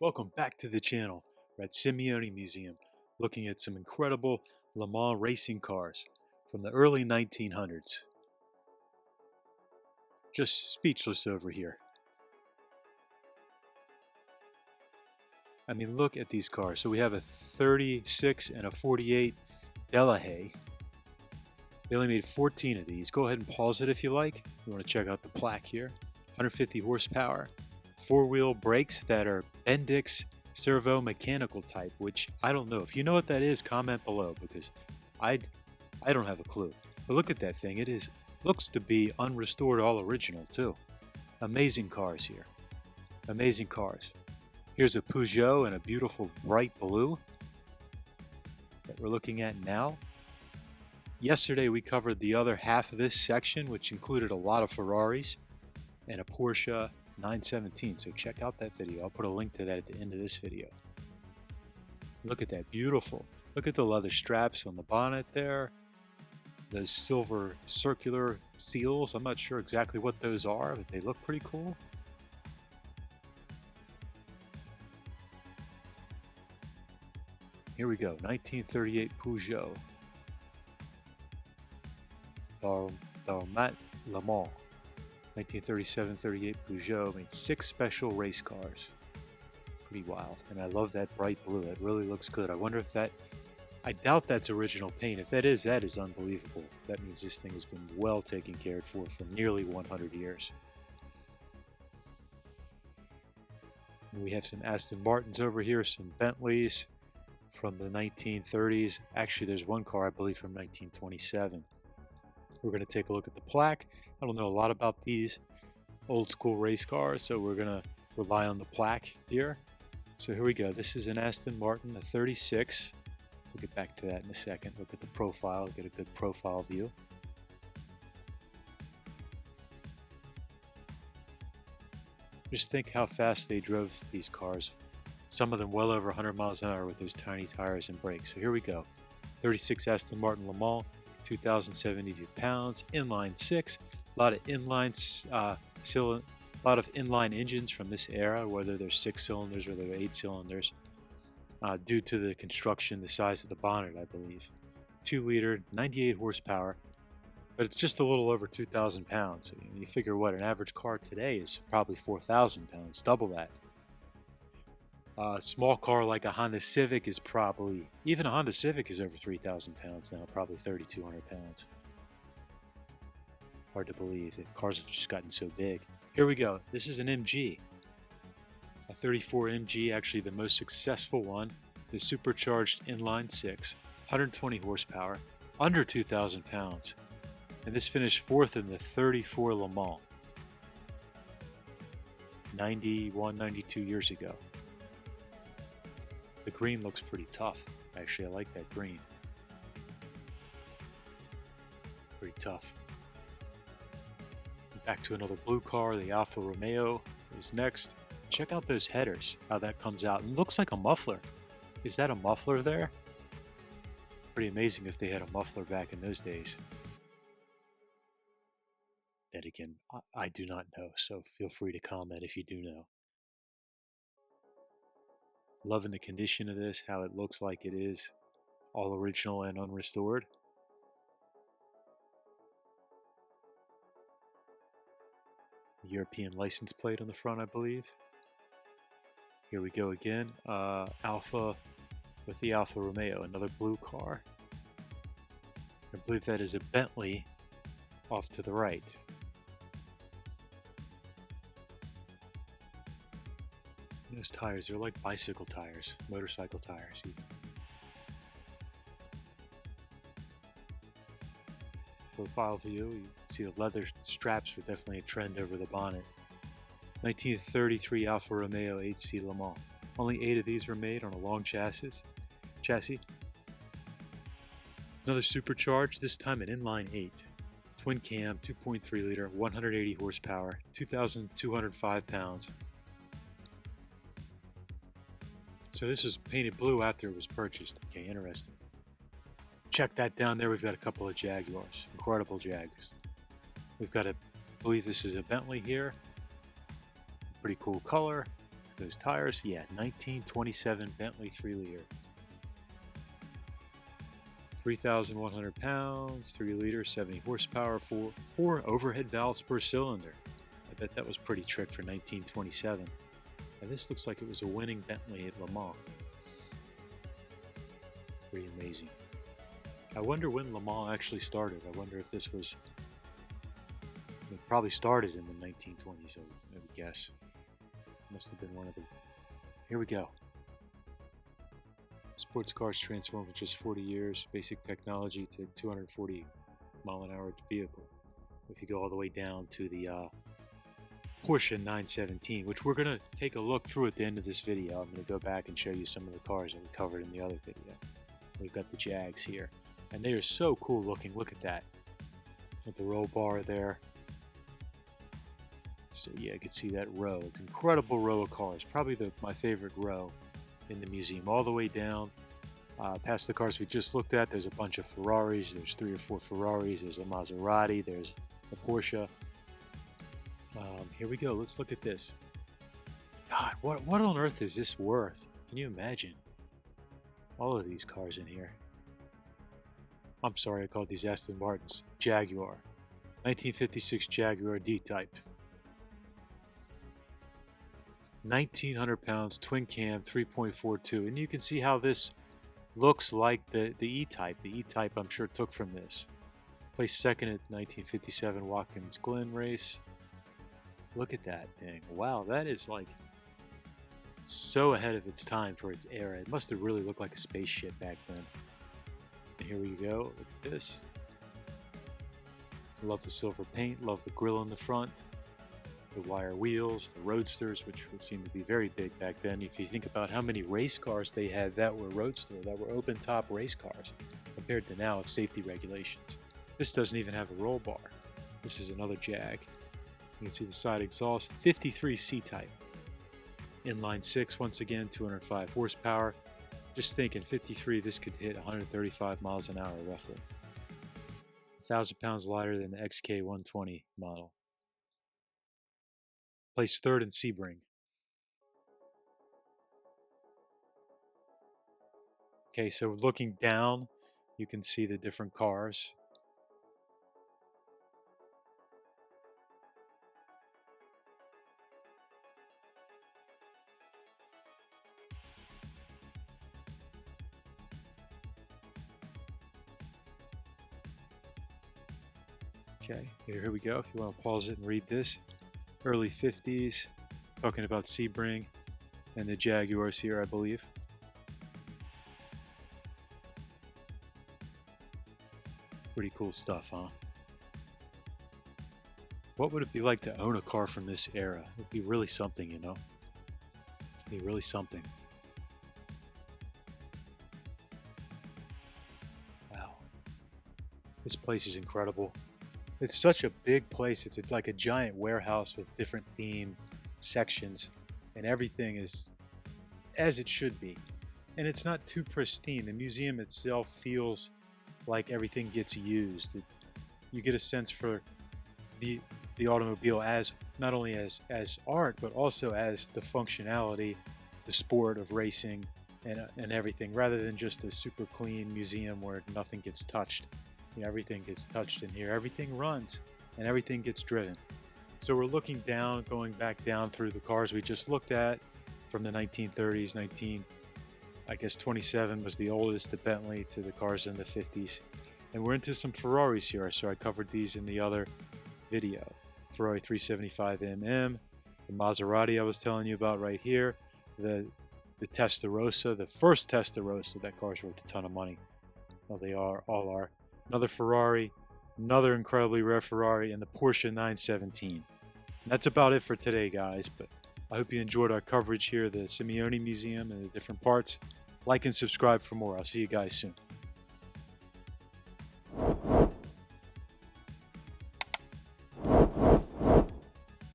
Welcome back to the channel. We're at Simone Museum looking at some incredible Le Mans racing cars from the early 1900s. Just speechless over here. I mean, look at these cars. So we have a 36 and a 48 Delahaye. They only made 14 of these. Go ahead and pause it if you like. You want to check out the plaque here. 150 horsepower, four-wheel brakes that are Bendix servo mechanical type, which I don't know. If you know what that is, comment below because I don't have a clue. But look at that thing. Looks to be unrestored, all original too. Amazing cars here. Amazing cars. Here's a Peugeot in a beautiful bright blue that we're looking at now. Yesterday we covered the other half of this section, which included a lot of Ferraris and a Porsche 917. So check out that video. I'll put a link to that at the end of this video. Look at that, beautiful. Look at the leather straps on the bonnet there. Those silver circular seals. I'm not sure exactly what those are, but they look pretty cool. Here we go, 1938 Peugeot. Darmat Le Mans. 1937-38 Peugeot made 6 special race cars. Pretty wild. And I love that bright blue. It really looks good. I wonder if that... I doubt that's original paint. If that is unbelievable. That means this thing has been well taken care of for nearly 100 years. And we have some Aston Martins over here, some Bentleys from the 1930s. Actually, there's one car, I believe, from 1927. We're going to take a look at the plaque. I don't know a lot about these old school race cars, so we're going to rely on the plaque here. So here we go. This is an Aston Martin, a 36. We'll get back to that in a second. Look at the profile, get a good profile view. Just think how fast they drove these cars. Some of them well over 100 miles an hour with those tiny tires and brakes. So here we go. 36 Aston Martin Le Mans. 2,072 pounds, inline 6, a lot of inline engines from this era, whether they're 6 cylinders or they're 8 cylinders, due to the construction, the size of the bonnet, I believe. 2-liter, 98 horsepower, but it's just a little over 2,000 pounds. So you figure what an average car today is probably 4,000 pounds, double that. A small car like a Honda Civic is probably, even a Honda Civic is over 3,000 pounds now, probably 3,200 pounds. Hard to believe that cars have just gotten so big. Here we go. This is an MG. A 34 MG, actually the most successful one. The supercharged inline 6, 120 horsepower, under 2,000 pounds. And this finished 4th in the 34 Le Mans. 91, 92 years ago. The green looks pretty tough. Actually, I like that green. Pretty tough. Back to another blue car. The Alfa Romeo is next. Check out those headers, how that comes out. It looks like a muffler. Is that a muffler there? Pretty amazing if they had a muffler back in those days. Then again, I do not know, so feel free to comment if you do know. Loving the condition of this, how it looks like it is all original and unrestored. European license plate on the front, I believe. Here we go again. Alfa with the Alfa Romeo, another blue car. I believe that is a Bentley off to the right. Those tires, they're like bicycle tires, motorcycle tires even. Profile view, you see the leather straps are definitely a trend over the bonnet. 1933 Alfa Romeo 8C Le Mans. Only 8 of these were made on a long chassis. Another supercharged, this time an inline 8. Twin cam, 2.3 liter, 180 horsepower, 2,205 pounds. So this was painted blue after it was purchased. Okay, interesting. Check that down there. We've got a couple of Jaguars. Incredible Jags. We've got I believe this is a Bentley here. Pretty cool color. those tires. Yeah, 1927 Bentley 3-liter. 3,100 pounds, 3-liter, 70 horsepower, four overhead valves per cylinder. I bet that was pretty trick for 1927. And this looks like it was a winning Bentley at Le Mans. Pretty amazing. I wonder when Le Mans actually started. I wonder if this was... It probably started in the 1920s, I would guess. Must have been one of the... Here we go. Sports cars transformed in just 40 years. Basic technology to 240 mile an hour vehicle. If you go all the way down to the Porsche 917, which we're going to take a look through at the end of this video. I'm going to go back and show you some of the cars that we covered in the other video. We've got the Jags here. And they are so cool looking. Look at that. With the roll bar there. So yeah, you can see that row. It's an incredible row of cars. Probably my favorite row in the museum. All the way down past the cars we just looked at. There's a bunch of Ferraris. There's 3 or 4 Ferraris. There's a Maserati. There's a Porsche. Here we go. Let's look at this. God, what on earth is this worth? Can you imagine? All of these cars in here. I'm sorry, I called these Aston Martins. Jaguar. 1956 Jaguar D-Type. 1,900 pounds, twin cam, 3.42. And you can see how this looks like the E-Type. The E-Type, I'm sure, took from this. Placed second at 1957 Watkins Glen race. Look at that thing. Wow, that is like so ahead of its time for its era. It must have really looked like a spaceship back then. And here we go. Look at this. Love the silver paint. Love the grille in the front. The wire wheels, the roadsters, which would seem to be very big back then. If you think about how many race cars they had that were roadster, that were open top race cars, compared to now with safety regulations. This doesn't even have a roll bar. This is another Jag. You can see the side exhaust, 53 C-Type. Inline 6, once again, 205 horsepower. Just thinking, 53, this could hit 135 miles an hour roughly. 1,000 pounds lighter than the XK120 model. Placed third in Sebring. Okay, so looking down, you can see the different cars. Okay, here we go. If you want to pause it and read this. Early 50s, talking about Sebring and the Jaguars here, I believe. Pretty cool stuff, huh? What would it be like to own a car from this era? It would be really something, you know? It'd be really something. Wow. This place is incredible. It's such a big place. It's like a giant warehouse with different theme sections, and everything is as it should be. And it's not too pristine. The museum itself feels like everything gets used. You get a sense for the automobile as not only as art, but also as the functionality, the sport of racing, and everything, rather than just a super clean museum where nothing gets touched. You know, everything gets touched in here. Everything runs and everything gets driven. So we're looking down, going back down through the cars we just looked at from the 1930s. 27 was the oldest, the Bentley, to the cars in the 50s. And we're into some Ferraris here, so I covered these in the other video. Ferrari 375mm, the Maserati I was telling you about right here, the Testarossa, the first Testarossa. That car's worth a ton of money. Well, they all are. Another Ferrari, another incredibly rare Ferrari, and the Porsche 917. And that's about it for today, guys, but I hope you enjoyed our coverage here, the Simone Museum and the different parts. Like and subscribe for more. I'll see you guys soon.